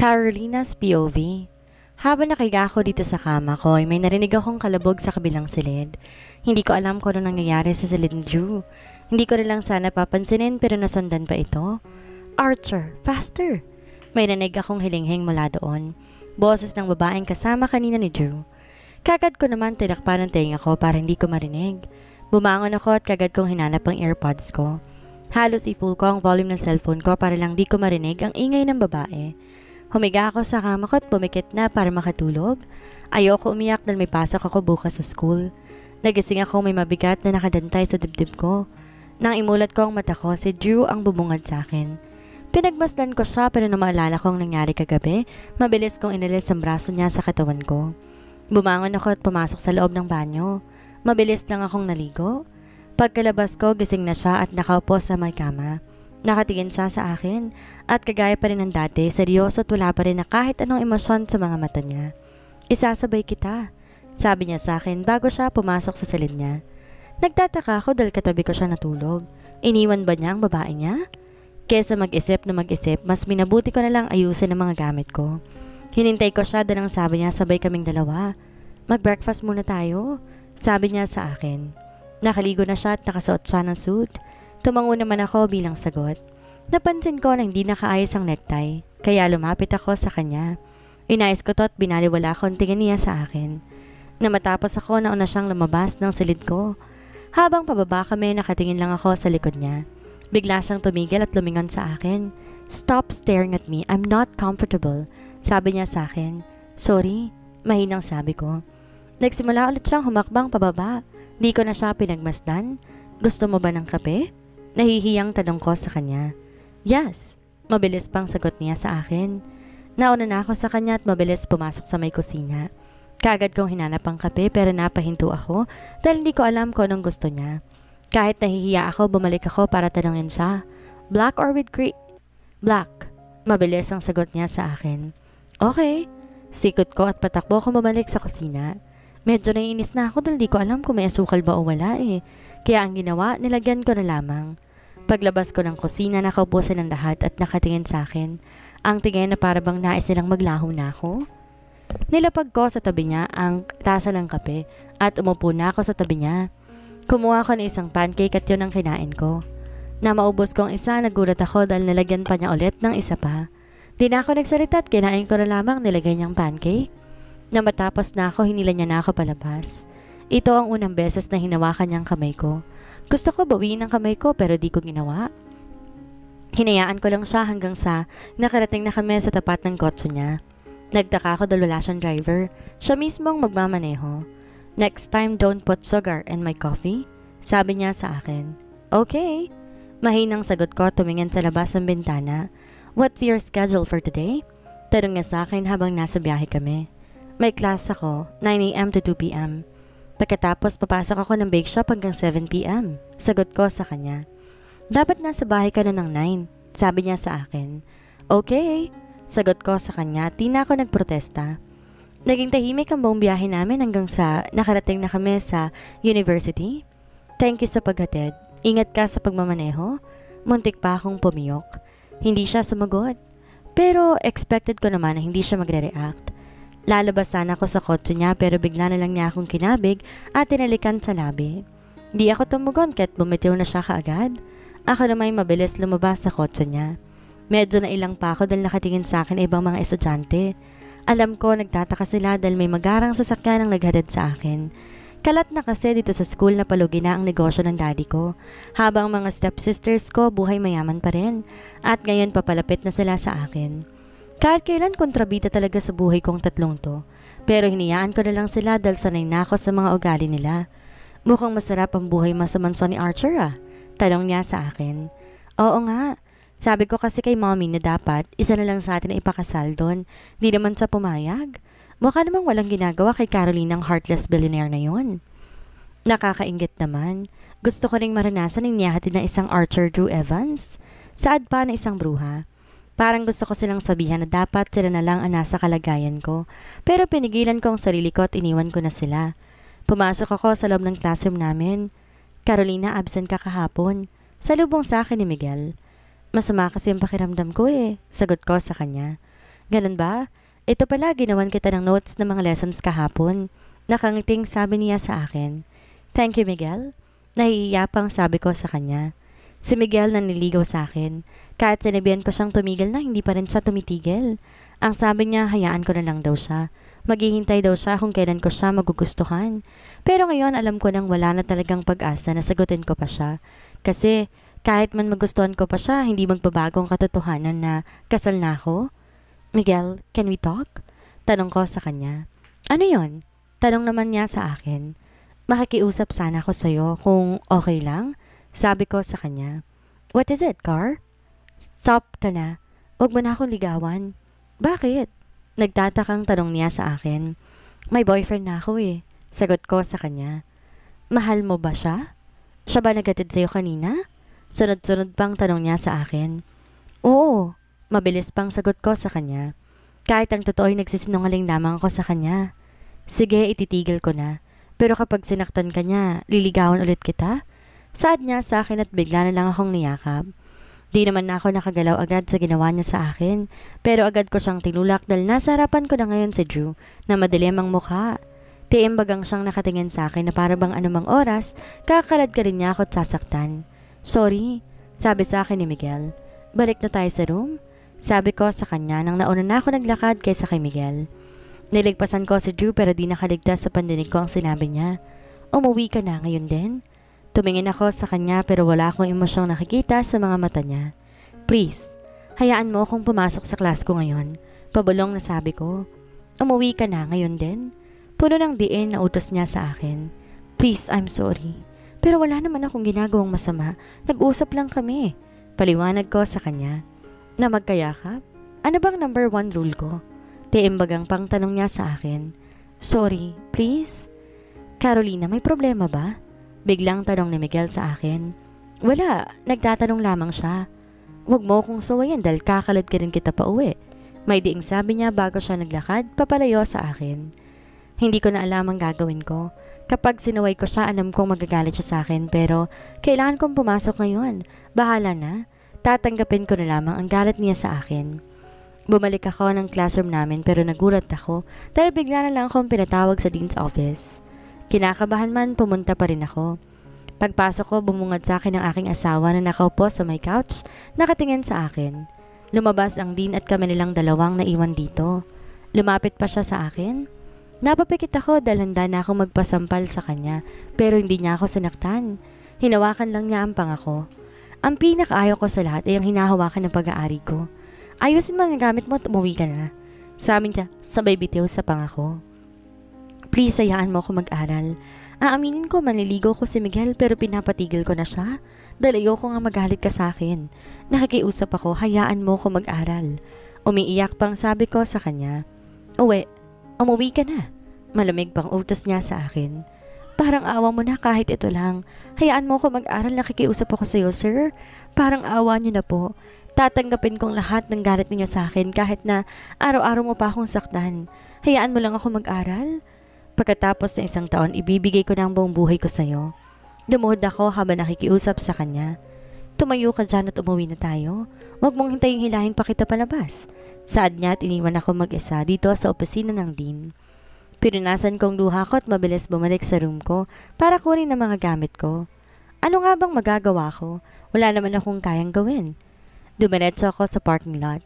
Carolina's POV. Habang nakahiga ako dito sa kama ko, ay may narinig akong kalabog sa kabilang silid. Hindi ko alam kung ano nangyayari sa silid ni Drew. Hindi ko rin lang sana papansinin pero nasundan pa ito. Archer, faster! May narinig akong hilinghing mula doon. Boses ng babaeng kasama kanina ni Drew. Kagad ko naman tinakpan ng tenga ko para hindi ko marinig. Bumangon ako at kagad kong hinanap ang AirPods ko. Halos i-full ko ang volume ng cellphone ko para lang di ko marinig ang ingay ng babae. Humiga ako sa kama ko at pumikit na para makatulog. Ayoko umiyak dahil may pasok ako bukas sa school. Nagising ako may mabigat na nakadantay sa dibdib ko. Nang imulat ko ang mata ko, si Drew ang bumungad sa akin. Pinagmasdan ko siya pero nung maalala ko ang nangyari kagabi, mabilis kong inalis ang braso niya sa katawan ko. Bumangon ako at pumasok sa loob ng banyo. Mabilis lang akong naligo. Pagkalabas ko, gising na siya at nakaupo sa may kama. Nakatingin siya sa akin at kagaya pa rin ng dati, seryoso at wala pa rin na kahit anong emosyon sa mga mata niya. Isasabay kita, sabi niya sa akin bago siya pumasok sa silid niya. Nagtataka ako dahil katabi ko siya natulog. Iniwan ba niya ang babae niya? Kesa mag-isip na mag-isip, mas minabuti ko na lang ayusin ang mga gamit ko. Hinintay ko siya dahil ang sabi niya sabay kaming dalawa. Mag-breakfast muna tayo, sabi niya sa akin. Nakaligo na siya at nakasuot siya ng suit. Tumango naman ako bilang sagot. Napansin ko na hindi nakaayos ang necktie, kaya lumapit ako sa kanya. Inayos ko to at binaliwala ko ang tingin niya sa akin. Na matapos ako nauna siyang lumabas ng silid ko. Habang pababa kami, nakatingin lang ako sa likod niya. Bigla siyang tumigil at lumingon sa akin. Stop staring at me, I'm not comfortable, sabi niya sa akin. Sorry, mahinang sabi ko. Nagsimula ulit siyang humakbang pababa. Di ko na siya pinagmasdan. Gusto mo ba ng kape? Nahihiyang tanong ko sa kanya. Yes, mabilis pang sagot niya sa akin. Nauna na ako sa kanya at mabilis pumasok sa may kusina. Kagad kong hinanap ang kape pero napahinto ako dahil hindi ko alam kung anong gusto niya. Kahit nahihiya ako, bumalik ako para tanongin siya. Black or with cream? Black. Mabilis ang sagot niya sa akin. Okay. Sikot ko at patakbo kong bumalik sa kusina. Medyo naiinis na ako dahil di ko alam kung may asukal ba o wala eh. Kaya ang ginawa, nilagyan ko na lamang. Paglabas ko ng kusina, nakaupo silang lahat at nakatingin sa akin. Ang tingin na para bang nais nilang maglaho na ako. Nilapag ko sa tabi niya ang tasa ng kape at umupo na ako sa tabi niya. Kumuha ko ng isang pancake at yun ang kinain ko. Na maubos ko ang isa, nagulat ako dahil nilagyan pa niya ulit ng isa pa. Di na ako nagsalita at kinain ko na lamang nilagay niyang pancake. Na matapos na ako, hinila niya na ako palabas. Ito ang unang beses na hinawakan niyang kamay ko. Gusto ko bawiin ang kamay ko pero di ko ginawa. Hinayaan ko lang siya hanggang sa nakarating na kami sa tapat ng kotse niya. Nagtaka ako dahil wala siyang driver. Siya mismo ang magmamaneho. Next time, don't put sugar in my coffee, sabi niya sa akin. Okay. Mahinang sagot ko tumingin sa labas ng bintana. What's your schedule for today? Tanong niya sa akin habang nasa biyahe kami. May class ako, 9 a.m. to 2 p.m. Pagkatapos papasok ako ng bake shop hanggang 7 p.m. Sagot ko sa kanya. Dapat nasa bahay ka na ng 9, sabi niya sa akin. Okay, sagot ko sa kanya, di na ako nagprotesta. Naging tahimik ang buong biyahe namin hanggang sa nakarating na kami sa university. Thank you sa paghatid. Ingat ka sa pagmamaneho. Muntik pa akong pumiyok. Hindi siya sumagot. Pero expected ko naman na hindi siya magre-react. Lalabas sana ako sa kotse niya pero bigla na lang niya akong kinabig at tinalikan sa labi. Di ako tumugon kahit bumitiw na siya kaagad. Ako naman mabilis lumabas sa kotse niya. Medyo nailang pa ako dahil nakatingin sa akin ibang mga estudyante. Alam ko nagtataka sila dahil may magarang sasakyan ang naghatid sa akin. Kalat na kasi dito sa school na palugi na ang negosyo ng daddy ko. Habang mga stepsisters ko buhay mayaman pa rin. At ngayon papalapit na sila sa akin. Kahit kailan kontrabida talaga sa buhay kong tatlong to. Pero hiniyaan ko na lang sila dahil sanay na ako sa mga ugali nila. Mukhang masarap ang buhay sa mansion ni Archer ah. Tanong niya sa akin. Oo nga. Sabi ko kasi kay mommy na dapat isa na lang sa atin na ipakasal doon. Di naman sa pumayag. Mukha namang walang ginagawa kay Caroline ang heartless billionaire na yun. Nakakainggit naman. Gusto ko ring maranasan ng niyahatid na isang Archer Drew Evans. Saad pa na isang bruha. Parang gusto ko silang sabihan na dapat sila na lang ang nasa kalagayan ko. Pero pinigilan ko ang sarili ko at iniwan ko na sila. Pumasok ako sa loob ng classroom namin. Carolina, absent ka kahapon. Salubong sa akin ni Miguel. Masama kasi yung pakiramdam ko eh, sagot ko sa kanya. Ganun ba? Ito pala, ginawan kita ng notes ng mga lessons kahapon. Nakangiting sabi niya sa akin. Thank you, Miguel. Nahihiya pang sabi ko sa kanya. Si Miguel naniligaw sa akin. Kahit sinabihan ko siyang tumigil na, hindi pa rin siya tumitigil. Ang sabi niya, hayaan ko na lang daw siya. Maghihintay daw siya kung kailan ko siya magugustuhan. Pero ngayon alam ko nang wala na talagang pag-asa na sagutin ko pa siya. Kasi kahit man magustuhan ko pa siya, hindi magbabago ang katotohanan na kasal na ako. Miguel, can we talk? Tanong ko sa kanya. Ano yon? Tanong naman niya sa akin. Makikiusap sana ako sa'yo kung okay lang? Sabi ko sa kanya. What is it, Car? Stop ka na. Huwag mo na akong ligawan. Bakit? Nagtatakang tanong niya sa akin. May boyfriend na ako eh. Sagot ko sa kanya. Mahal mo ba siya? Siya ba nagatid sa'yo kanina? Sunod-sunod pang tanong niya sa akin. Oo. Mabilis pang sagot ko sa kanya. Kahit ang totoo ay nagsisinungaling lamang ako sa kanya. Sige, ititigil ko na. Pero kapag sinaktan ka niya, liligawan ulit kita? Saad niya sa akin at bigla na lang akong niyakap. Di naman na ako nakagalaw agad sa ginawa niya sa akin, pero agad ko siyang tinulak dahil nasa harapan ko na ngayon si Drew na madilim ang mukha. Tiimbagang siyang nakatingin sa akin na para bang anumang oras, kakalad ka rin niya ako at sasaktan. Sorry, sabi sa akin ni Miguel. Balik na tayo sa room? Sabi ko sa kanya nang nauna na ako naglakad kaysa kay Miguel. Niligpasan ko si Drew pero di nakaligtas sa pandinig ko ang sinabi niya. Umuwi ka na ngayon din? Tumingin ako sa kanya pero wala akong emosyong nakikita sa mga mata niya. Please, hayaan mo akong pumasok sa class ko ngayon. Pabulong na sabi ko. Umuwi ka na ngayon din? Puno ng diin na utos niya sa akin. Please, I'm sorry. Pero wala naman akong ginagawang masama. Nag-usap lang kami. Paliwanag ko sa kanya. Na magkayakap? Ano bang number 1 rule ko? Tiimbagang pang tanong niya sa akin. Sorry, please? Carolina, may problema ba? Biglang tanong ni Miguel sa akin. Wala, nagtatanong lamang siya. Huwag mo kong sawayan dahil kakalad ka rin kita pa uwi. May diing sabi niya bago siya naglakad, papalayo sa akin. Hindi ko na alam ang gagawin ko. Kapag sinaway ko siya, alam kong magagalit siya sa akin pero kailangan kong pumasok ngayon. Bahala na. Tatanggapin ko na lamang ang galit niya sa akin. Bumalik ako ng classroom namin pero nagulat ako dahil bigla na lang akong pinatawag sa dean's office. Kinakabahan man, pumunta pa rin ako. Pagpasok ko, bumungad sa akin ang aking asawa na nakaupo sa may couch, nakatingin sa akin. Lumabas ang dean at kami nilang dalawang naiwan dito. Lumapit pa siya sa akin. Napapikit ako dahil handa na akong magpasampal sa kanya, pero hindi niya ako sinaktan. Hinawakan lang niya ang pangako. Ang pinakaayaw ko sa lahat ay ang hinahawakan ng pag-aari ko. Ayusin mo ang gamit mo at umuwi ka na. Sabi niya, sabay bitiw sa pangako. Please, hayaan mo ako mag-aral. Aaminin ko, manliligaw ko si Miguel pero pinapatigil ko na siya. Dahil ayoko nga magalit ka sa akin. Nakikiusap ako, hayaan mo ako mag-aral. Umiiyak pang sabi ko sa kanya. Umuwi ka na. Malamig pang utos niya sa akin. Parang awa mo na kahit ito lang. Hayaan mo ako mag-aral, nakikiusap ako sa iyo, sir. Parang awa niyo na po. Tatanggapin kong lahat ng galit niyo sa akin kahit na araw-araw mo pa akong saktan. Hayaan mo lang ako mag-aral. Pagkatapos ng 1 taon, ibibigay ko na ang buong buhay ko sa'yo. Lumuhod ako habang nakikiusap sa kanya. Tumayo ka dyan at umuwi na tayo. Huwag mong hintayin hilahin pa kita palabas. Saad niya at iniwan ako mag-isa dito sa opisina ng dean. Pinunasan kong luha ko at mabilis bumalik sa room ko para kunin ang mga gamit ko. Ano nga bang magagawa ko? Wala naman akong kayang gawin. Dumiretso ako sa parking lot.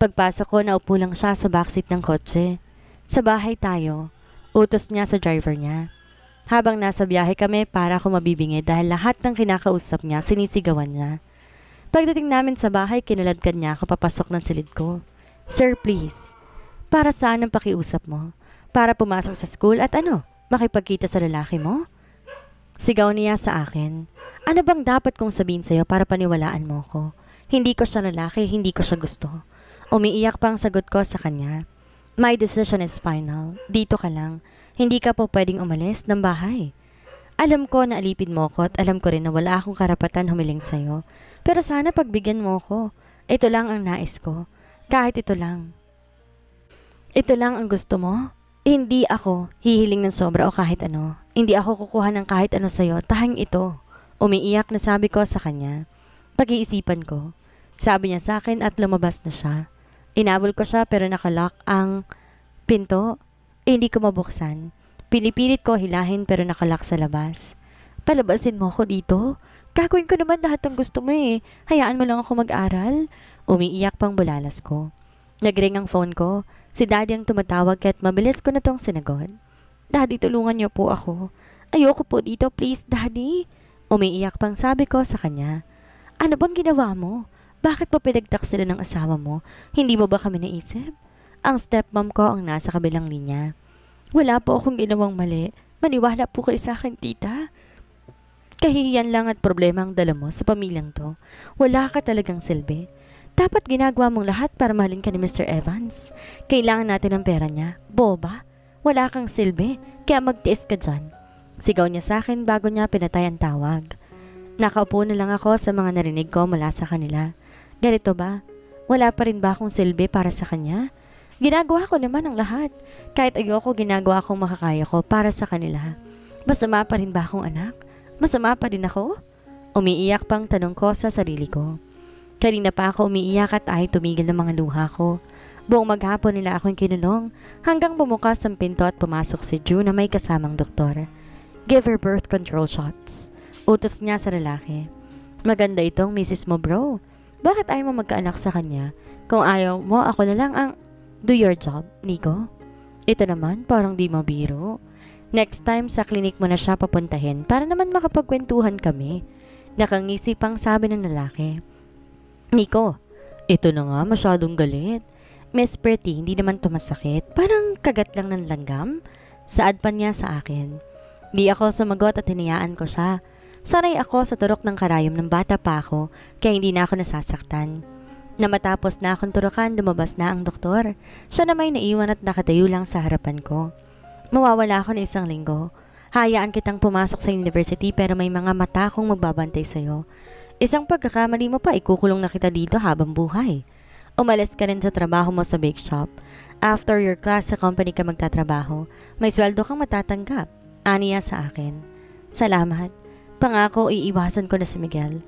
Pagpasok ko, naupo lang siya sa backseat ng kotse. Sa bahay tayo. Utos niya sa driver niya. Habang nasa biyahe kami, para ako mabibingi dahil lahat ng kinakausap niya, sinisigawan niya. Pagdating namin sa bahay, kinaladkad niya ako papasok ng silid ko. Sir, please. Para saan ang pakiusap mo? Para pumasok sa school at makipagkita sa lalaki mo? Sigaw niya sa akin. Ano bang dapat kong sabihin sa'yo para paniwalaan mo ko? Hindi ko siya lalaki, hindi ko siya gusto. Umiiyak pang sagot ko sa kanya. My decision is final. Dito ka lang. Hindi ka po pwedeng umalis ng bahay. Alam ko na alipin mo ko at alam ko rin na wala akong karapatan humiling sa'yo. Pero sana pagbigyan mo ko. Ito lang ang nais ko. Kahit ito lang. Ito lang ang gusto mo? Hindi ako hihiling ng sobra o kahit ano. Hindi ako kukuha ng kahit ano sa'yo. Tahing ito. Umiiyak na sabi ko sa kanya. Pag-iisipan ko. Sabi niya sa akin at lumabas na siya. Inabol ko siya pero nakalock ang pinto. Hindi ko mabuksan. Pinipilit ko hilahin pero nakalock sa labas. Palabasin mo ako dito? Gagawin ko naman lahat ng gusto mo eh. Hayaan mo lang ako mag-aral. Umiiyak pang bulalas ko. Nagring ang phone ko. Si Daddy ang tumatawag kaya't mabilis ko na tong sinagot. Daddy, tulungan niyo po ako. Ayoko po dito, please, Daddy. Umiiyak pang sabi ko sa kanya. Ano bang ginawa mo? Bakit pa pinagtak sila ng asawa mo? Hindi mo ba kami naisip? Ang stepmom ko ang nasa kabilang linya. Wala po akong ginawang mali. Maniwala po kayo sa akin, tita. Kahihiyan lang at problema ang dala mo sa pamilyang to. Wala ka talagang silbi. Dapat ginagawa mong lahat para mahalin ka ni Mr. Evans. Kailangan natin ng pera niya. Boba, wala kang silbi, kaya magtiis ka dyan. Sigaw niya sa akin bago niya pinatay ang tawag. Nakaupo na lang ako sa mga narinig ko mula sa kanila. Ganito ba? Wala pa rin ba akong silbi para sa kanya? Ginagawa ko naman ang lahat. Kahit ayoko, ginagawa kong makakaya ko para sa kanila. Masama pa rin ba akong anak? Masama pa rin ako? Umiiyak pang tanong ko sa sarili ko. Kanina pa ako umiiyak at ay tumigil ng mga luha ko. Buong maghapon nila akong kinulong hanggang bumukas ang pinto at pumasok si June na may kasamang doktor. Give her birth control shots. Utos niya sa lalaki. Maganda itong misis mo, bro. Bakit ayaw mo magkaanak sa kanya? Kung ayaw mo, ako na lang ang do your job, Nico. Ito naman, parang di mabiro. Next time sa klinik mo na siya papuntahin para naman makapagkwentuhan kami. Nakangisi pang sabi ng lalaki. Nico, ito na nga masyadong galit. Miss Pretty, hindi naman tumasakit. Parang kagat lang ng langgam. Saad pa niya sa akin. Di ako sumagot at hinayaan ko siya. Sanay ako sa turok ng karayom ng bata pa ako kaya hindi na ako nasasaktan. Na matapos na akong turukan, lumabas na ang doktor. Siya na may naiwan at nakatayo lang sa harapan ko. Mawawala ako ng 1 linggo. Hayaan kitang pumasok sa university pero may mga mata akong magbabantay sa'yo. Isang pagkakamali mo pa, ikukulong na kita dito habang buhay. Umalis ka rin sa trabaho mo sa bake shop. After your class sa company ka magtatrabaho, may sweldo kang matatanggap. Aniya sa akin. Salamat. Pangako iiwasan ko na si Miguel.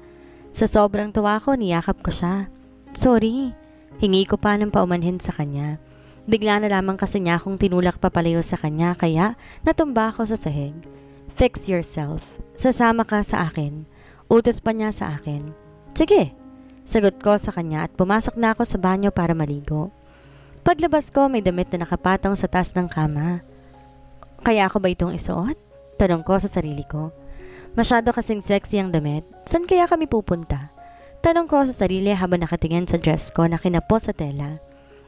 Sa sobrang tuwa ko, niyakap ko siya. Sorry. Hingi ko pa ng paumanhin sa kanya. Bigla na lamang kasi niya akong tinulak papalayo sa kanya kaya natumba ako sa sahig. Fix yourself. Sasama ka sa akin. Utos pa niya sa akin. Sige. Sagot ko sa kanya at pumasok na ako sa banyo para maligo. Paglabas ko may damit na nakapatong sa taas ng kama. Kaya ako ba itong isuot? Tanong ko sa sarili ko. Masyado kasing sexy ang damit. San kaya kami pupunta? Tanong ko sa sarili habang nakatingin sa dress ko na kinapos sa tela.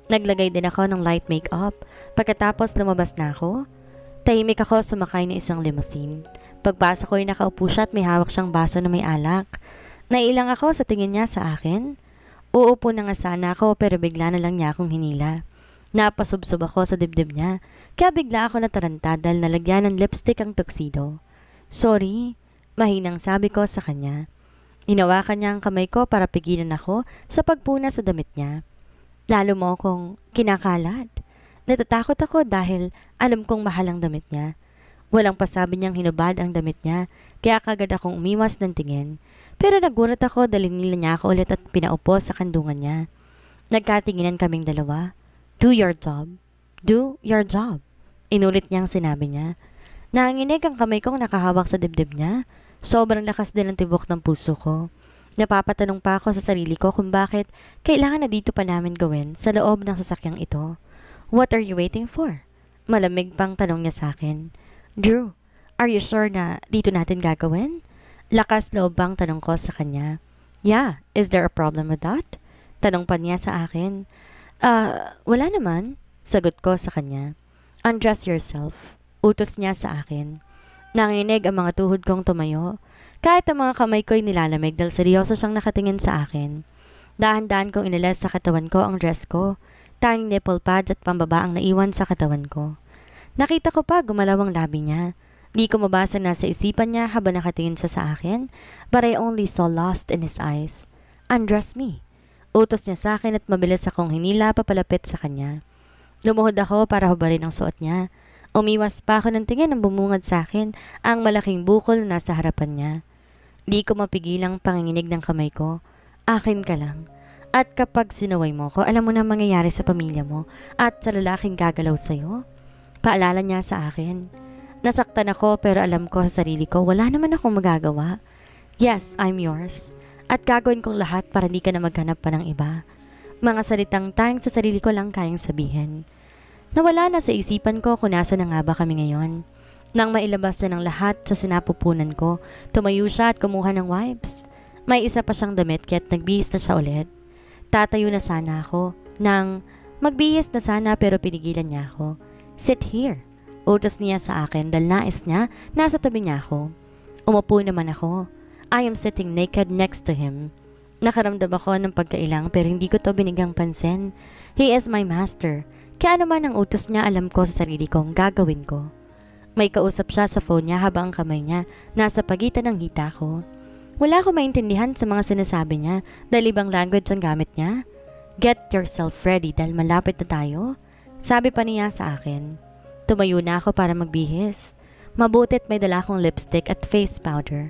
Naglagay din ako ng light makeup. Pagkatapos lumabas na ako. Tahimik ako sumakay ng isang limousine. Pagpasok ko ay nakaupo siya at may hawak siyang baso na may alak. Nailang ako sa tingin niya sa akin. Uupo na nga sana ako pero bigla na lang niya akong hinila. Napasubsob ako sa dibdib niya. Kaya bigla ako nataranta dahil nalagyan ng lipstick ang tuxedo. Sorry, mahinang sabi ko sa kanya. Hinawakan niya ang kamay ko para pigilan ako sa pagpuna sa damit niya. Lalo mo akong kinakalat. Natatakot ako dahil alam kong mahal ang damit niya. Walang pasabi niyang hinubad ang damit niya, kaya kagad akong umiwas ng tingin. Pero nagulat ako dahil nila niya ako ulit at pinaupo sa kandungan niya. Nagkatinginan kaming dalawa. Do your job. Do your job. Inulit niyang sinabi niya. Nanginginig ang kamay kong nakahawak sa dibdib niya. Sobrang lakas din ang tibok ng puso ko. Napapatanong pa ako sa sarili ko kung bakit kailangan na dito pa namin gawin sa loob ng sasakyang ito. What are you waiting for? Malamig pang tanong niya sa akin. Drew, are you sure na dito natin gagawin? Lakas loob bang tanong ko sa kanya. Yeah, is there a problem with that? Tanong pa niya sa akin. Wala naman. Sagot ko sa kanya. Undress yourself. Utos niya sa akin. Nanginig ang mga tuhod kong tumayo. Kahit ang mga kamay ko'y nilalamig dahil seryoso siyang nakatingin sa akin. Dahan-dahan kong inalas sa katawan ko ang dress ko. Tanging nipple pads at pambaba ang naiwan sa katawan ko. Nakita ko pa gumalaw ang labi niya. Di ko mabasa na sa isipan niya habang nakatingin siya sa akin, but I only saw lost in his eyes. Undress me. Utos niya sa akin at mabilis akong hinila papalapit sa kanya. Lumuhod ako para hubarin ang suot niya. Umiwas pa ako ng tingin ng bumungad sa akin ang malaking bukol na nasa harapan niya. Di ko mapigilang panginginig ng kamay ko. Akin ka lang. At kapag sinaway mo ko, alam mo na mangyayari sa pamilya mo at sa lalaking gagalaw sa'yo. Paalala niya sa akin. Nasaktan ako pero alam ko sa sarili ko wala naman akong magagawa. Yes, I'm yours. At gagawin kong lahat para di ka na maghanap pa ng iba. Mga salitang tayong sa sarili ko lang kayang sabihin. Nawala na sa isipan ko kung nasa na nga ba kami ngayon. Nang mailabas na ng lahat sa sinapupunan ko, tumayo siya at kumuha ng wipes. May isa pa siyang damit kaya't nagbihis na siya ulit. Tatayo na sana ako. Nang magbihis na sana pero pinigilan niya ako. Sit here. Utos niya sa akin dahil nais niya nasa tabi niya ako. Umupo naman ako. I am sitting naked next to him. Nakaramdam ako ng pagkailang pero hindi ko to binigang pansin. He is my master. Kaya naman ang utos niya alam ko sa sarili kong gagawin ko. May kausap siya sa phone niya habang ang kamay niya nasa pagitan ng hita ko. Wala akong maintindihan sa mga sinasabi niya dahil ibang language ang gamit niya. Get yourself ready dahil malapit na tayo. Sabi pa niya sa akin. Tumayo na ako para magbihis. Mabutit may dala akong lipstick at face powder.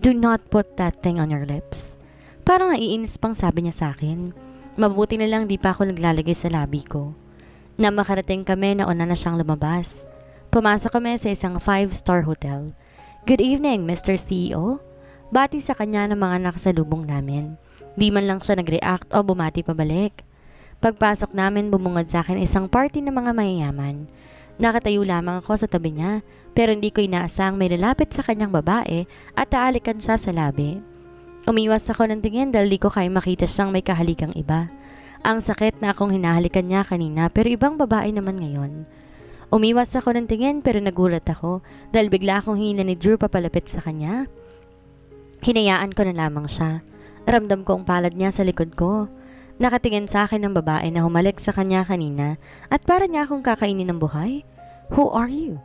Do not put that thing on your lips. Parang naiinis pang sabi niya sa akin. Mabuti na lang di pa ako naglalagay sa labi ko. Na makarating kami na una na siyang lumabas. Pumasok kami sa isang 5-star hotel. Good evening, Mr. CEO. Bati sa kanya ng mga nakasalubong namin. Di man lang siya nag-react o bumati pabalik. Pagpasok namin, bumungad sa akin isang party ng mga mayayaman. Nakatayo lamang ako sa tabi niya, pero hindi ko inaasang may lalapit sa kanyang babae at aalikan siya sa labi. Umiwas ako ng tingin dahil di ko kaya makita siyang may kahalikang iba. Ang sakit na akong hinahalikan niya kanina pero ibang babae naman ngayon. Umiwas ako ng tingin pero nagulat ako dahil bigla akong hina ni Drew papalapit sa kanya. Hinayaan ko na lamang siya. Ramdam ko ang palad niya sa likod ko. Nakatingin sa akin ng babae na humalik sa kanya kanina at para niya akong kakainin ng buhay. Who are you?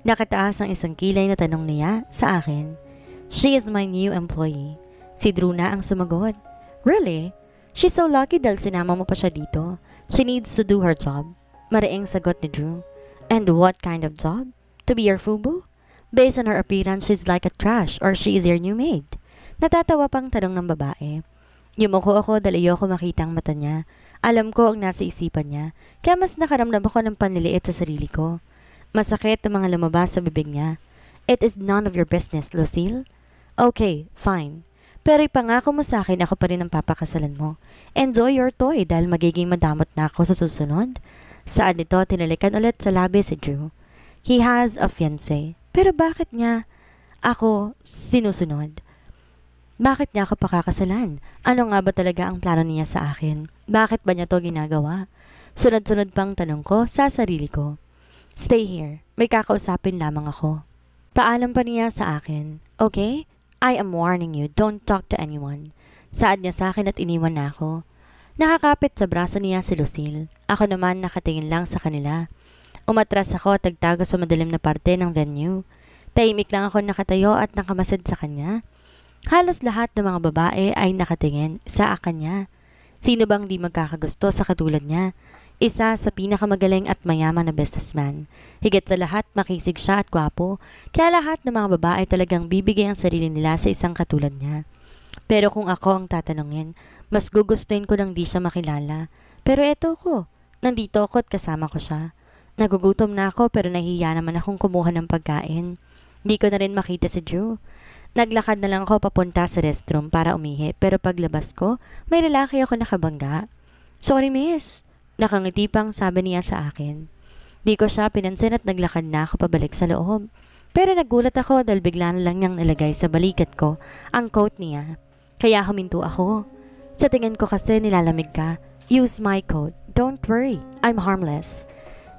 Nakataas ang isang kilay na tanong niya sa akin. She is my new employee. Si Drew na ang sumagot. Really? She's so lucky dahil sinama mo pa siya dito. She needs to do her job. Mariing sagot ni Drew. And what kind of job? To be your fubu? Based on her appearance, she's like a trash or she is your new maid. Natatawa pang tanong ng babae. Yumuko ako dahil ayoko makita ang mata niya. Alam ko ang nasa isipan niya, kaya mas nakaramdam ako ng panliliit sa sarili ko. Masakit ang mga lumabas sa bibig niya. It is none of your business, Lucille. Okay, fine. Pero ipangako mo sa akin ako pa rin ang papakasalan mo. Enjoy your toy dahil magiging madamot na ako sa susunod. Saan nito tinalikan ulit sa labi si Drew. He has a fiancé. Pero bakit niya ako sinusunod? Bakit niya ako pakakasalan? Ano nga ba talaga ang plano niya sa akin? Bakit ba niya to ginagawa? Sunod-sunod pang tanong ko sa sarili ko. Stay here. May kakausapin lamang ako. Paalam pa niya sa akin. Okay? I am warning you. Don't talk to anyone. Saad niya sa akin at iniwan na ako. Nakakapit sa braso niya si Lucille. Ako naman nakatingin lang sa kanila. Umatras ako at tagtago sa madilim na parte ng venue. Tahimik lang ako nakatayo at nakamasid sa kanya. Halos lahat ng mga babae ay nakatingin sa kanya. Sino bang di magkakagusto sa katulad niya? Isa sa pinakamagaling at mayaman na businessman. Higit sa lahat makisig siya at gwapo. Kaya lahat ng mga babae talagang bibigay ang sarili nila sa isang katulad niya. Pero kung ako ang tatanungin, mas gugustuhin ko nang di siya makilala. Pero eto ko, nandito ako at kasama ko siya. Nagugutom na ako pero nahihiya naman akong kumuha ng pagkain. Di ko na rin makita si Drew. Naglakad na lang ako papunta sa restroom para umihi pero paglabas ko, may lalaki ako nakabangga. Sorry miss, nakangiti pang sabi niya sa akin. Di ko siya pinansin at naglakad na ako pabalik sa loob. Pero nagulat ako dahil bigla na lang niyang nilagay sa balikat ko ang coat niya. Kaya huminto ako. Sa tingin ko kasi nilalamig ka. Use my coat. Don't worry, I'm harmless.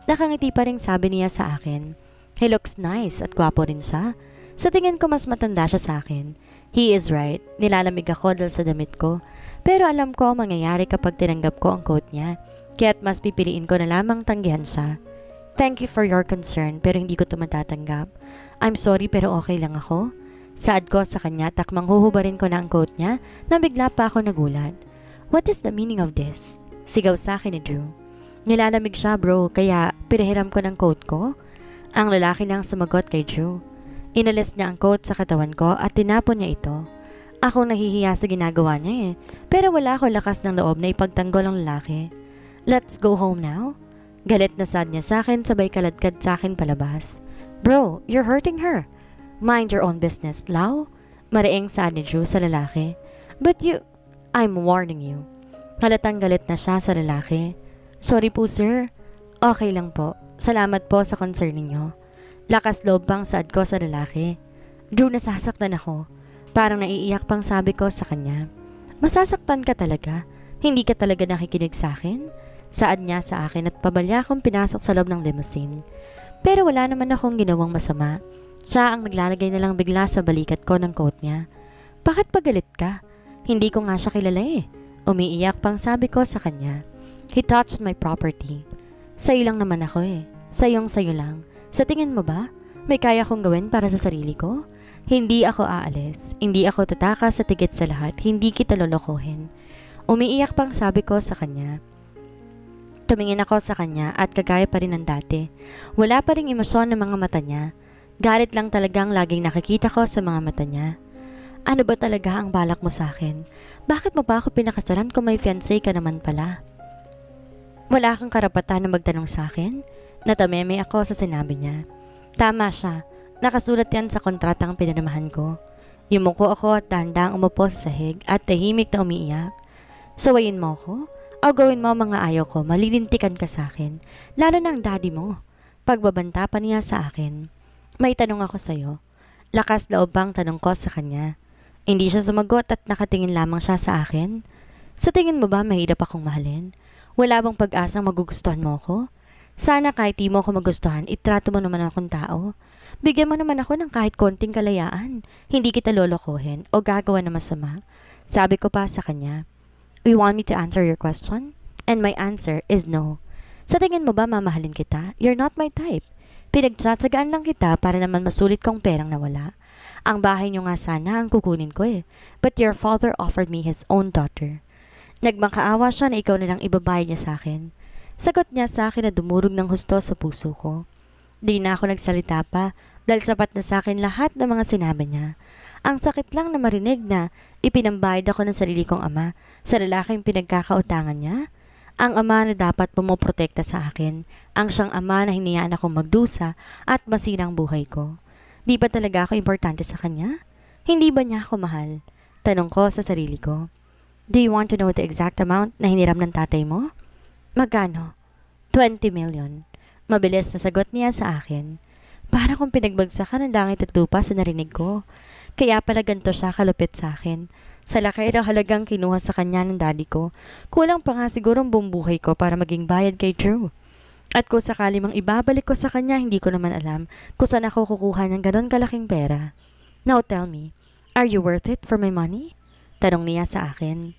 Nakangiti pa rin sabi niya sa akin. He looks nice at gwapo rin siya. Sa tingin ko mas matanda siya sa akin. He is right. Nilalamig ako dahil sa damit ko. Pero alam ko ang mangyayari kapag tinanggap ko ang coat niya. Kaya't mas pipiliin ko na lamang tanggihan siya. Thank you for your concern pero hindi ko ito matatanggap. I'm sorry pero okay lang ako. Saad ko sa kanya takmang huhubarin ko na ang coat niya na bigla pa ako nagulat. What is the meaning of this? Sigaw sa akin ni Drew. Nilalamig siya bro kaya pinahiram ko ng coat ko. Ang lalaki nang sumagot kay Drew. Inalis niya ang coat sa katawan ko at tinapon niya ito. Ako nahihiya sa ginagawa niya pero wala akong lakas ng loob na ipagtanggol ang lalaki. Let's go home now? Galit na sad niya sa akin sabay kaladkad sa akin palabas. Bro, you're hurting her. Mind your own business, Lau. Mariing sad ni Drew sa lalaki. But I'm warning you. Halatang galit na siya sa lalaki. Sorry po sir. Okay lang po. Salamat po sa concern ninyo. Lakas loob pang saad ko sa lalaki. Drew, nasasaktan ako. Parang naiiyak pang sabi ko sa kanya. Masasaktan ka talaga? Hindi ka talaga nakikinig sa akin? Saad niya sa akin at pabalya akong pinasok sa loob ng limousine. Pero wala naman akong ginawang masama. Siya ang naglalagay na lang bigla sa balikat ko ng coat niya. Bakit pagalit ka? Hindi ko nga siya kilala Umiiyak pang sabi ko sa kanya. He touched my property. Sa'yo lang naman ako Sayong sayo lang. Sa tingin mo ba, may kaya kong gawin para sa sarili ko? Hindi ako aalis. Hindi ako tatakas sa tigit sa lahat. Hindi kita lolokohin. Umiiyak pang sabi ko sa kanya. Tumingin ako sa kanya at kagaya pa rin ng dati. Wala pa ring emosyon ng mga mata niya. Galit lang talagang laging nakikita ko sa mga mata niya. Ano ba talaga ang balak mo sa akin? Bakit mo pa ako pinakasalan kung may fiancé ka naman pala? Wala kang karapatan na magtanong sa akin? Natameme ako sa sinabi niya. Tama siya. Nakasulat yan sa kontratang pinirmahan ko. Yumuko ako at dahandang umupo sa sahig at tahimik na umiiyak. Sawayin mo ako? O gawin mo mga ayaw ko, malilintikan ka sa akin. Lalo na ang daddy mo. Pagbabanta pa niya sa akin. May tanong ako sa'yo. Lakas loob bang tanong ko sa kanya. Hindi siya sumagot at nakatingin lamang siya sa akin. Sa tingin mo ba mahirap akong mahalin? Wala bang pag-asang magugustuhan mo ako? Sana kahit di mo ako magustuhan, itrato mo naman akong tao. Bigyan mo naman ako ng kahit konting kalayaan. Hindi kita lolokohin o gagawa na masama. Sabi ko pa sa kanya. You want me to answer your question? And my answer is no. Sa tingin mo ba mamahalin kita? You're not my type. Pinagtsatsagaan lang kita para naman masulit kong perang nawala. Ang bahay niyo nga sana ang kukunin ko But your father offered me his own daughter. Nagmakaawa siya na ikaw nalang ibabayad niya sa akin. Sagot niya sa akin na dumurog ng husto sa puso ko. Di na ako nagsalita pa dahil sapat na sa akin lahat ng mga sinabi niya. Ang sakit lang na marinig na ipinambayad ako ng sarili kong ama sa lalaking pinagkakautangan niya. Ang ama na dapat pumoprotekta sa akin. Ang siyang ama na hinayaan akong magdusa at masirang buhay ko. Di ba talaga ako importante sa kanya? Hindi ba niya ako mahal? Tanong ko sa sarili ko. Do you want to know the exact amount na hiniram ng tatay mo? Magkano? 20 million. Mabilis na sagot niya sa akin. Para kung pinagbagsakan ng langit at lupa sa narinig ko. Kaya pala ganito siya kalupit sa akin. Sa laki ng halagang kinuha sa kanya ng daddy ko, kulang pa nga siguro ang buong buhay ko para maging bayad kay Drew. At kung sakali mang ibabalik ko sa kanya, hindi ko naman alam kung saan ako kukuha ng ganon kalaking pera. Now tell me, are you worth it for my money? Tanong niya sa akin.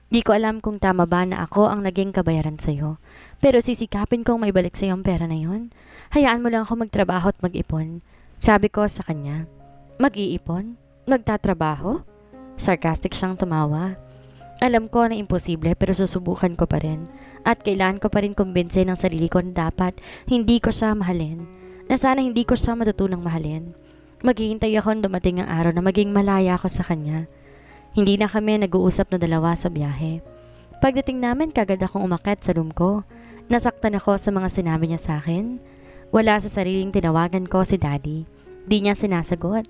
Di ko alam kung tama ba na ako ang naging kabayaran sa'yo. Pero sisikapin kong maibalik sa'yo ang pera na yon. Hayaan mo lang ako magtrabaho at mag-ipon. Sabi ko sa kanya. Mag-iipon? Magtatrabaho? Sarcastic siyang tumawa. Alam ko na imposible pero susubukan ko pa rin. At kailangan ko pa rin kumbinse ng sarili ko na dapat hindi ko siya mahalin. Na sana hindi ko siya matutunang mahalin. Maghihintay ako dumating ang araw na maging malaya ako sa kanya. Hindi na kami nag-uusap na dalawa sa biyahe. Pagdating namin, kagad akong umakyat sa room ko. Nasaktan ako sa mga sinabi niya sa akin. Wala sa sariling tinawagan ko si daddy. Di niya sinasagot.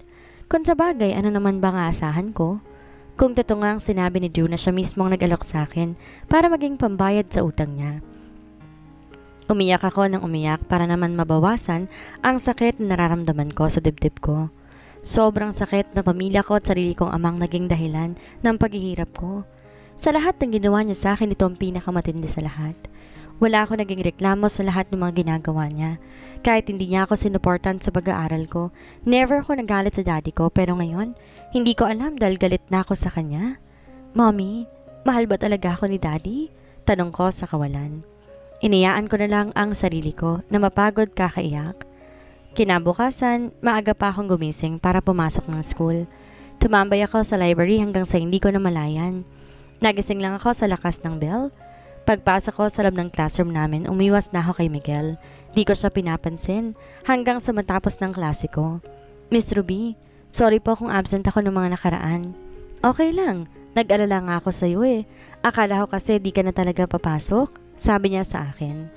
Kung sa bagay, ano naman ba nga asahan ko? Kung totoo nga ang sinabi ni Drew na siya mismo ang nag-alok sa akin para maging pambayad sa utang niya. Umiyak ako ng umiyak para naman mabawasan ang sakit na nararamdaman ko sa dibdib ko. Sobrang sakit na pamilya ko at sarili kong amang naging dahilan ng paghihirap ko. Sa lahat ng ginawa niya sa akin, ito ang pinakamatindi sa lahat. Wala ako naging reklamo sa lahat ng mga ginagawa niya. Kahit hindi niya ako sinuportan sa pag-aaral ko, never ako nagalit sa daddy ko, pero ngayon, hindi ko alam dahil galit na ako sa kanya. Mommy, mahal ba talaga ako ni daddy? Tanong ko sa kawalan. Iniyaan ko na lang ang sarili ko na mapagod kakaiyak. Kinabukasan, maaga pa akong gumising para pumasok ng school. Tumambay ako sa library hanggang sa hindi ko na malayan. Nagising lang ako sa lakas ng bell. Pagpasok ko sa loob ng classroom namin, umiwas na ako kay Miguel. Di ko siya pinapansin hanggang sa matapos ng klase ko. Miss Ruby, sorry po kung absent ako ng mga nakaraan. Okay lang. Nag-alala nga ako sa'yo eh. Akala ko kasi di ka na talaga papasok. Sabi niya sa akin.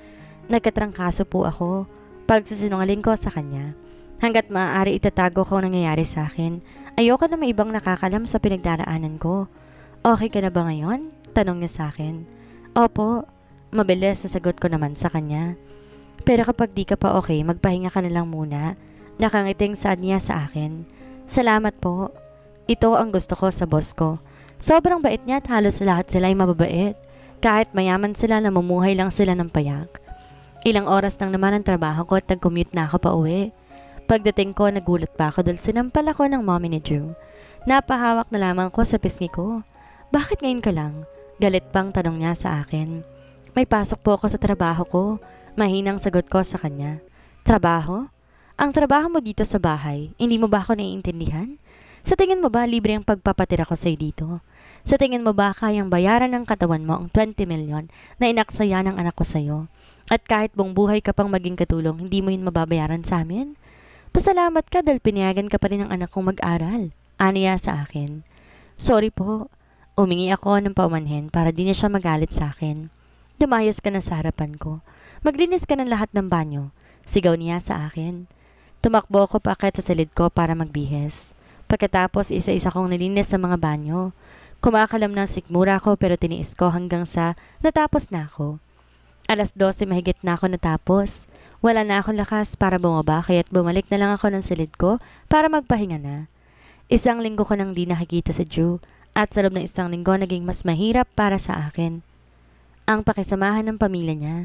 Nagkatrangkaso po ako. Pagsasinungaling ko sa kanya. Hanggat maaari itatago ko ang nangyayari sa akin. Ayoko na may ibang nakakalam sa pinagdaraanan ko. Okay ka na ba ngayon? Tanong niya sa akin. Opo. Mabilis sasagot ko naman sa kanya. Pero kapag di ka pa okay, magpahinga ka na lang muna. Nakangiting saad niya sa akin. Salamat po. Ito ang gusto ko sa boss ko. Sobrang bait niya at halos lahat sila ay mababait. Kahit mayaman sila, namumuhay lang sila ng payak. Ilang oras lang naman ang trabaho ko at nag-commute na ako pa uwi. Pagdating ko, nagulat pa ako dahil sinampal ako ng mommy ni Drew. Napahawak na lamang ko sa pisngi ko. Bakit ngayon ka lang? Galit pang tanong niya sa akin. May pasok po ako sa trabaho ko. Mahinang sagot ko sa kanya. Trabaho? Ang trabaho mo dito sa bahay, hindi mo ba ako naiintindihan? Sa tingin mo ba libre ang pagpapatira ko sa'yo dito? Sa tingin mo ba kayang bayaran ng katawan mo ang 20 million na inaksaya ng anak ko sa'yo? At kahit buong buhay ka pang maging katulong, hindi mo yun mababayaran sa amin? Pasalamat ka dahil pinayagan ka pa rin ng anak kong mag-aral. Aniya sa akin. Sorry po. Umingi ako ng paumanhin para di na siya magalit sa akin. Dumayos ka na sa harapan ko. Maglinis ka ng lahat ng banyo. Sigaw niya sa akin. Tumakbo ako paakyat sa silid ko para magbihis. Pagkatapos isa-isa kong nilinis sa mga banyo. Kumakalam ng sikmura ko pero tiniis ko hanggang sa natapos na ako. 12:00 mahigit na ako natapos. Wala na akong lakas para bumaba kaya't bumalik na lang ako ng silid ko para magpahinga na. 1 linggo ko nang di nakikita sa Drew at sa loob ng 1 linggo naging mas mahirap para sa akin. Ang pakisamahan ng pamilya niya.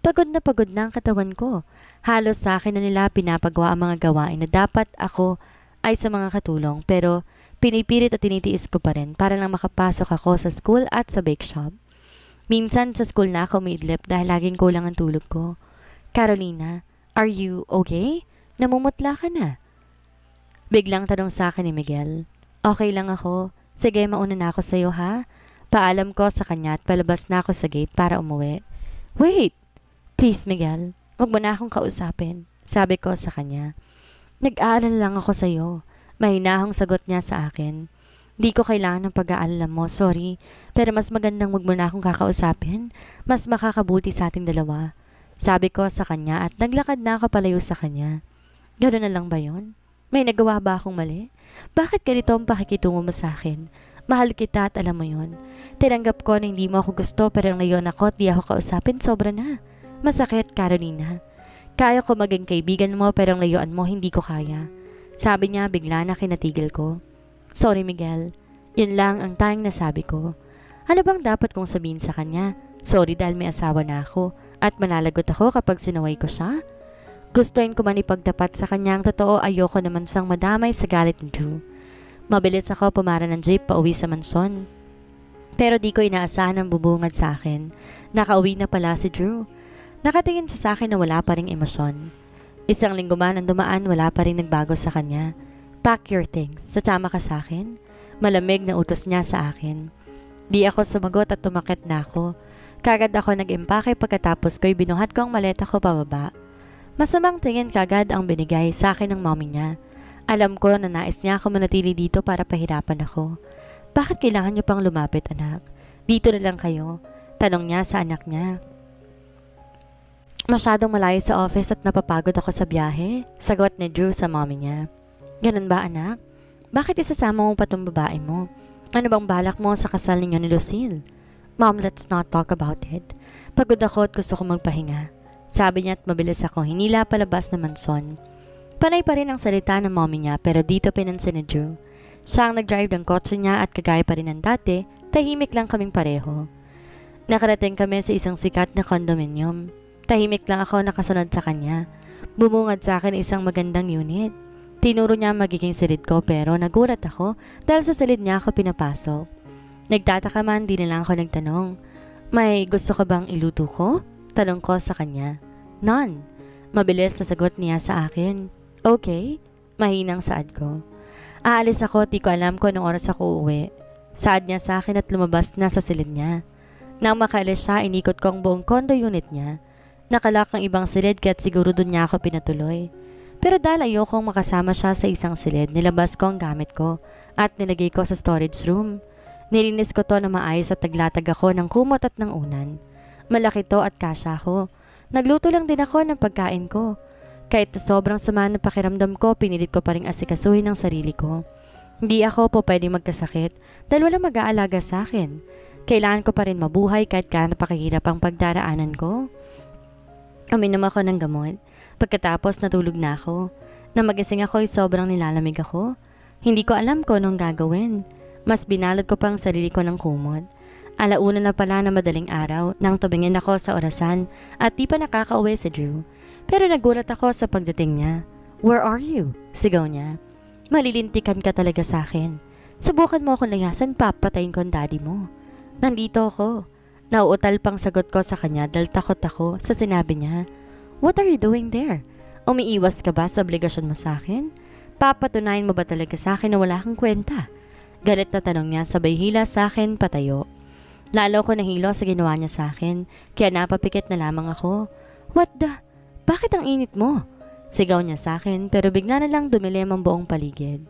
Pagod na ang katawan ko. Halos sa akin na nila pinapagawa ang mga gawain na dapat ako ay sa mga katulong pero pinipilit at tinitiis ko pa rin para lang makapasok ako sa school at sa bake shop. Minsan sa school na ako umiidlip dahil laging kulang ang tulog ko. Carolina, are you okay? Namumutla ka na. Biglang tanong sa akin ni Miguel. Okay lang ako. Sige, mauna na ako sa'yo ha. Paalam ko sa kanya at palabas na ako sa gate para umuwi. Wait! Please Miguel, wag mo na akong kausapin. Sabi ko sa kanya. Nag-aalala lang ako sa'yo. Mahinahong sagot niya sa akin. Di ko kailangan ng pag-aalala mo, sorry. Pero mas magandang wag mo na akong kakausapin. Mas makakabuti sa ating dalawa. Sabi ko sa kanya at naglakad na ako palayo sa kanya. Gano'n na lang ba yun? May nagawa ba akong mali? Bakit ganito ang pakikitungo mo sa akin? Mahal kita at alam mo yun. Tinanggap ko na hindi mo ako gusto pero ngayon ako at di ako kausapin, sobra na. Masakit, Carolina. Kaya ko maging kaibigan mo pero ang layuan mo hindi ko kaya. Sabi niya bigla na kinatigil ko. Sorry Miguel, yun lang ang tanging nasabi ko. Ano bang dapat kong sabihin sa kanya? Sorry dahil may asawa na ako at malalagot ako kapag sinaway ko siya? Gustuin ko man ipagtapat sa kanya ang totoo, ayoko naman siyang madamay sa galit ni Drew. Mabilis ako pumara ng jeep pauwi sa mansyon. Pero di ko inaasahan ang bubungad sa akin. Nakauwi na pala si Drew. Nakatingin siya sa akin na wala pa ring emosyon. 1 linggo man ang dumaan, wala pa rin nagbago sa kanya. Pack your things. Sasama ka sa akin? Malamig na utos niya sa akin. Di ako sumagot at tumakit na ako. Kagad ako nag-impake pagkatapos ko'y binuhat ko ang maleta ko pababa. Masamang tingin kagad ang binigay sa akin ng mommy niya. Alam ko na nais niya ako manatili dito para pahirapan ako. Bakit kailangan niyo pang lumapit anak? Dito na lang kayo. Tanong niya sa anak niya. Masyadong malayo sa office at napapagod ako sa biyahe. Sagot ni Drew sa mommy niya. Ganun ba anak? Bakit isasama mo pa tong babae mo? Ano bang balak mo sa kasal ninyo ni Lucille? Mom, let's not talk about it. Pagod ako at gusto ko magpahinga. Sabi niya at mabilis ako hinila palabas ng manson. Panay pa rin ang salita ng mommy niya pero dito pinansin ni Drew. Siya ang nag-drive ng kotse niya at kagaya pa rin ng dati, tahimik lang kaming pareho. Nakarating kami sa isang sikat na condominium. Tahimik lang ako nakasunod sa kanya. Bumungad sa akin isang magandang unit. Tinuro niya magiging silid ko pero nagulat ako dahil sa silid niya ako pinapasok. Nagtataka man di na lang ako nagtanong. May gusto ka bang iluto ko? Tanong ko sa kanya. None. Mabilis na sagot niya sa akin. Okay. Mahinang saad ko. Aalis ako at di ko alam kung anong oras ako uuwi. Saad niya sa akin at lumabas na sa silid niya. Nang makaalis siya, inikot ko ang buong condo unit niya. Nakalak ang ibang silid kaya't siguro doon niya ako pinatuloy. Pero dahil ayokong makasama siya sa isang silid, nilabas ko ang gamit ko at nilagay ko sa storage room. Nilinis ko to na maayos at taglatag ako ng kumot at ng unan. Malaki to at kasya ko. Nagluto lang din ako ng pagkain ko. Kahit sobrang sama ng pakiramdam ko, pinilit ko pa rin asikasuhin ang sarili ko. Hindi ako po pwedeng magkasakit dahil walang mag-aalaga sa akin. Kailangan ko pa rin mabuhay kahit gaano pakihirap ang pagdaraanan ko. Uminom ako ng gamot. Pagkatapos natulog na ako. Nang magising ako ay sobrang nilalamig ako. Hindi ko alam kung anong gagawin. Mas binalot ko pang sarili ko ng kumot. Alauna na pala na madaling araw nang tumingin ako sa orasan at di pa nakakauwi si Drew. Pero nagulat ako sa pagdating niya. "Where are you?" sigaw niya. "Malilintikan ka talaga sa akin. Subukan mo akong layasan, papatayin ko ang daddy mo." "Nandito ako." Nauutal pang sagot ko sa kanya dahil takot ako sa sinabi niya. "What are you doing there? Umiiwas ka ba sa obligasyon mo sa akin? Papatunayan mo ba talaga sa akin na wala kang kwenta?" Galit na tanong niya sabay hila sa akin patayo. Lalo ko nahilo sa ginawa niya sa akin, kaya napapikit na lamang ako. "What the? Bakit ang init mo?" Sigaw niya sa akin pero bigla na lang dumilim ang buong paligid.